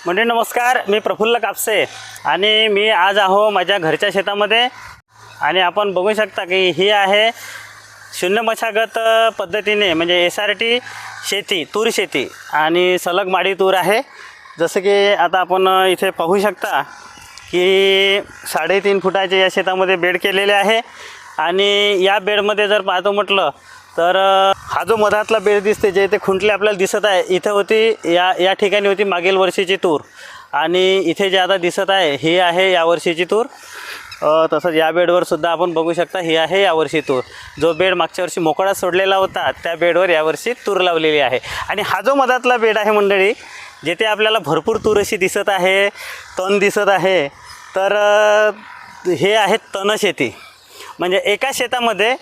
म्हणजे नमस्कार, मी प्रफुल्ल कापसे आणि मी आज आहो माझ्या घरच्या शेतामध्ये आणि आपण बघू शकता की ही आहे शून्य मशागत पद्धतीने म्हणजे SRT शेती, तूर शेती आणि सलग माडी तूर आहे। जसं की आता आपण इथे पाहू शकता की 3.5 फुटाचे या शेतामध्ये बेड केलेले आहे आणि या बेडमध्ये जर पाहतो म्हटलं तर हा जो मधातला बेड दिसते जे इथे खुंटले आपल्याला दिसत आहे इथे होती या ठिकाणी होती मागील वर्षीची तूर आणि इथे जे आता दिसत आहे ही आहे या वर्षीची तूर। तसंच या बेडवर सुद्धा आपण बघू शकता ही आहे यावर्षी तूर। जो बेड मागच्या वर्षी मोकळा सोडलेला होता त्या बेडवर यावर्षी तूर लावलेली आहे आणि हा जो मधातला बेड आहे मंडळी जेथे आपल्याला भरपूर तूर अशी दिसत आहे, तण दिसत आहे, तर हे आहे तणशेती। म्हणजे एका शेतामध्ये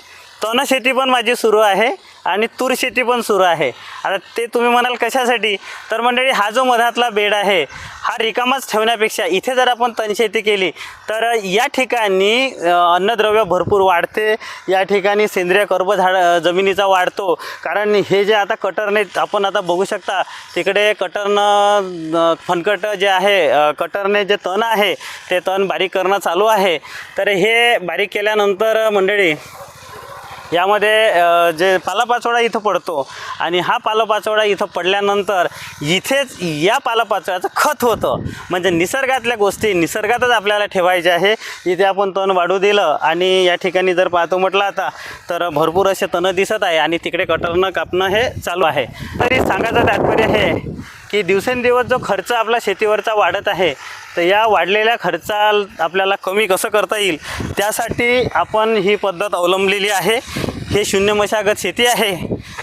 तणशेती पण माझी सुरू आहे आणि तूर शेती पण सुरू आहे। आता ते तुम्ही म्हणाल कशासाठी, तर मंडळी हा जो मधातला बेड आहे हा रिकामाच ठेवण्यापेक्षा इथे जर आपण तणशेती केली तर या ठिकाणी अन्नद्रव्य भरपूर वाढते, या ठिकाणी सेंद्रिय कर्ब जमिनीचा वाढतो। कारण हे जे आता कटरने आपण आता बघू शकता तिकडे कटरनं फनकट जे आहे कटरने जे तण आहे ते तण बारीक करणं चालू आहे। तर हे बारीक केल्यानंतर मंडळी यामध्ये जे पालापाचोळा इथं पडतो आणि हा पालापाचोळा इथं पडल्यानंतर इथेच या पालापाचोळ्याचं खत होतं। म्हणजे निसर्गातल्या गोष्टी निसर्गातच आपल्याला ठेवायच्या आहे। इथे आपण तण वाढू दिलं आणि या ठिकाणी जर पाहतो म्हटलं आता तर भरपूर असे तण दिसत आहे आणि तिकडे कटरनं कापणं हे चालू आहे। तरी सांगायचं तात्पर्य हे की दिवसेंदिवस जो खर्च आपला शेतीवरचा वाढत आहे तर या वाढलेल्या खर्चा आपल्याला कमी कसं करता येईल त्यासाठी आपण ही पद्धत अवलंबलेली आहे। हे शून्य मशागत शेती आहे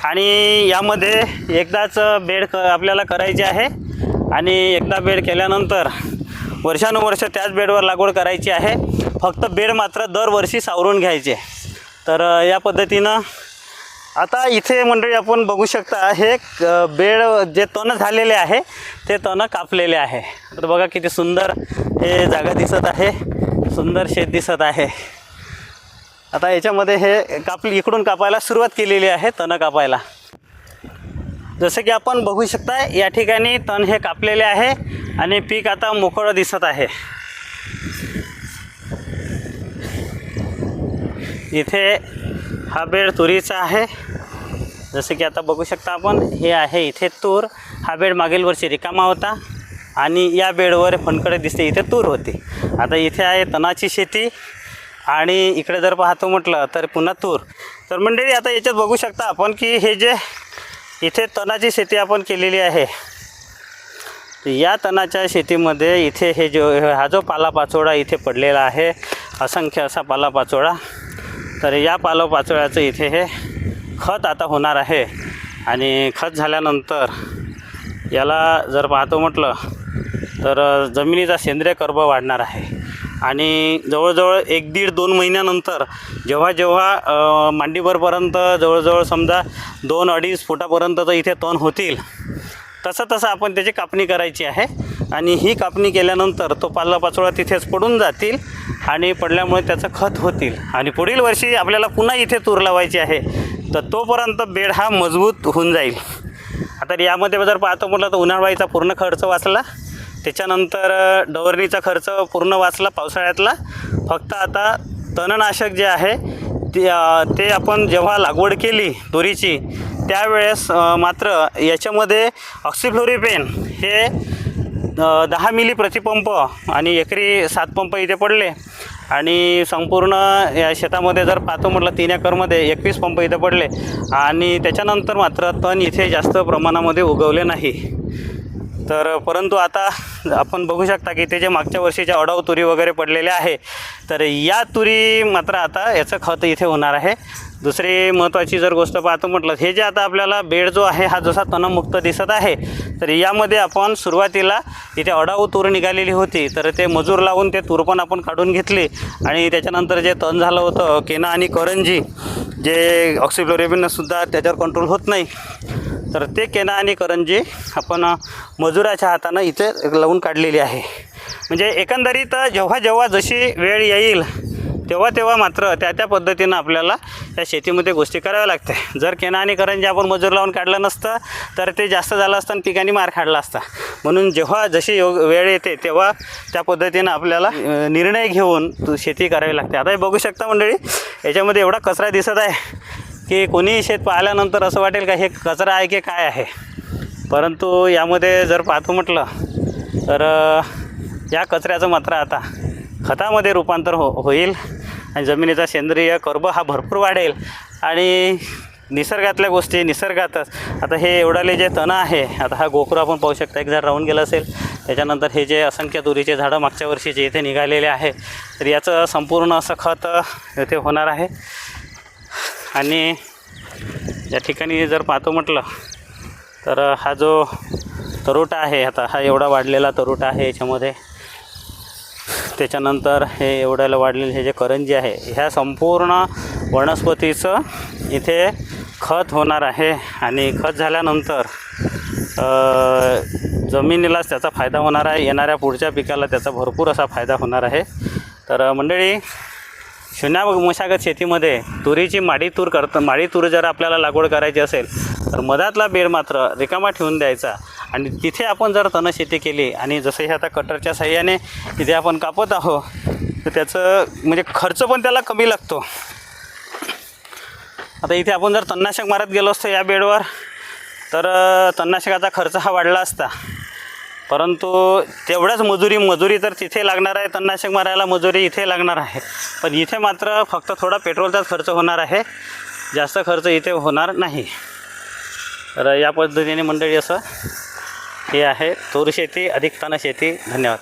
आणि यामध्ये एकदाच बेड आपल्याला करायचे आहे आणि एकदा बेड केल्यानंतर वर्षानुवर्ष त्याच बेडवर लागवड करायची आहे। फक्त बेड मात्र दरवर्षी सावरून घ्यायचे। तर या पद्धतीनं आता इथे मंडळी आपण बघू शकता हे बेड जे तण झालेले आहे ते तण कापलेले आहे। तर बघा किती सुंदर हे जागा दिसत आहे, सुंदर शेत दिसत आहे। आता याच्यामध्ये हे इकडून कापायला सुरुवात केलेली आहे तण कापायला। जसं की आपण बघू शकता या ठिकाणी तण हे कापलेले आहे आणि पीक आता मोकळं दिसत आहे। इथे हा बेड तुरीचा आहे। जसं की आता बघू शकता आपण हे आहे इथे तूर। हा बेड मागील वर्षी रिकामा होता आणि या बेडवर फणकडे दिसते इथे तूर होती। आता इथे आहे तणाची शेती आणि इकडे जर पाहतो म्हटलं तर पुन्हा तूर। तर मंडळी आता याच्यात बघू शकता आपण की हे जे इथे तणाची शेती आपण केलेली आहे या तणाच्या शेतीमध्ये इथे हे हा जो पालापाचोळा इथे पडलेला आहे असंख्य असा पालापाचोळा, तर या पालापाचोळ्याचं इथे हे खत आता होणार आहे आणि खत झाल्यानंतर याला जर पाहतो म्हटलं तर जमिनीचा सेंद्रिय कर्ब वाढणार आहे आणि जवळजवळ 1-1.5-2 महिन्यानंतर जेव्हा मांडीभरपर्यंत जवळजवळ समजा 2-2.5 फुटापर्यंत इथे तण होतील तसं आपण त्याची कापणी करायची आहे आणि ही कापणी केल्यानंतर तो पालापाचोळा तिथेच पडून जातील आणि पडल्यामुळे त्याचं खत होतील आणि पुढील वर्षी आपल्याला पुन्हा इथे तूर लावायची आहे। तर तोपर्यंत बेड हा मजबूत होऊन जाईल। आता यामध्ये जर पाहतो म्हटलं तर उन्हाळ्याचा पूर्ण खर्च वाचला, त्याच्यानंतर डवरणीचा खर्च पूर्ण वाचला पावसाळ्यातला। फक्त आता तणनाशक जे आहे ते आपण जेव्हा लागवड केली तुरीची त्यावेळेस मात्र याच्यामध्ये ऑक्सिफ्लोरिपेन हे 10 मिली प्रतिपंप आणि एकरी 7 पंप इथे पडले आणि संपूर्ण या शेतामध्ये जर पाहतो म्हटलं 3 एकरमध्ये 21 पंप इथे पडले आणि त्याच्यानंतर मात्र तण इथे जास्त प्रमाणामध्ये उगवले नाही। तर परंतु आता आपण बघू शकता की ते जे मागच्या वर्षीच्या अडाऊ तुरी वगैरे पडलेल्या आहे तर या तुरी मात्र आता याचं खत इथे होणार आहे। दुसरी महत्त्वाची जर गोष्ट पाहतो म्हटलं हे जे आता आपल्याला बेड जो आहे हा जसा तणमुक्त दिसत आहे तर यामध्ये आपण सुरुवातीला इथे अडाऊ तूर निघालेली होती तर ते मजूर लावून ते तूर पण आपण काढून घेतली आणि त्याच्यानंतर जे तण झालं होतं केना आणि करंजी जे ऑक्सिफ्लोरिपेनसुद्धा त्याच्यावर कंट्रोल होत नाही तर ते केना आणि करंजी आपण मजुराच्या हातानं इथे लावून काढलेली आहे। म्हणजे एकंदरीत जेव्हा जशी वेळ येईल तेव्हा मात्र त्या पद्धतीनं आपल्याला त्या शेतीमध्ये गोष्टी कराव्या लागते. जर केनानीकरण जे आपण मजूर लावून काढलं नसतं तर ते जास्त झालं असतं आणि पिकांनी मार खाल्ला असता. म्हणून जेव्हा जशी वेळ येते तेव्हा त्या पद्धतीनं आपल्याला निर्णय घेऊन शेती करावी लागते. आता हे बघू शकता मंडळी, याच्यामध्ये एवढा कचरा दिसत आहे की कोणीही शेत पाहिल्यानंतर असं वाटेल का हे कचरा आहे की काय आहे. परंतु यामध्ये जर पाहतो म्हटलं तर या कचऱ्याचं मात्र आता खतामध्ये रूपांतर होईल आणि जमिनीचा सेंद्रिय कर्ब हा भरपूर वाढेल आणि निसर्गातल्या गोष्टी निसर्गातच. आता हे एवढाले जे तण आहे, आता हा गोखरू आपण पाहू शकता एक झाड राहून गेलं असेल. त्याच्यानंतर हे जे असंख्य तुरीचे झाडं मागच्या वर्षीचे इथे निघालेले आहे, तर याचं संपूर्ण असं खत इथे होणार आहे. आणि या ठिकाणी जर पाहतो म्हटलं तर हा जो तरोटा आहे, आता हा एवढा वाढलेला तरोटा आहे याच्यामध्ये. त्याच्यानंतर हे एवढ्याला वाढलेले हे जे करंजी आहे, ह्या संपूर्ण वनस्पतीचं इथे खत होणार आहे. आणि खत झाल्यानंतर जमिनीलाच त्याचा फायदा होणार आहे. येणाऱ्या पुढच्या पिकाला त्याचा भरपूर असा फायदा होणार आहे. तर मंडळी, शून्य मशागत शेतीमध्ये तुरीची माडी तूर जर आपल्याला लागवड करायची असेल तर मधातला बेड मात्र रिकामा ठेवून द्यायचा आणि तिथे आपण जर तणशेती केली आणि जसं हे आता कटरच्या साह्याने तिथे आपण कापत आहोत तर त्याचं म्हणजे खर्च पण त्याला कमी लागतो. आता इथे आपण जर तणनाशक मारत गेलो असतो या बेडवर तर तणनाशकाचा खर्च हा वाढला असता. परंतु तेवढ्याच मजुरी तर तिथे लागणार आहे, तणनाशक मारायला मजुरी इथे लागणार आहे. पण इथे मात्र फक्त थोडा पेट्रोलचाच खर्च होणार आहे, जास्त खर्च इथे होणार नाही. तर या पद्धतीने मंडळी असं हे आहे तूर शेती अधिक तण शेती. धन्यवाद.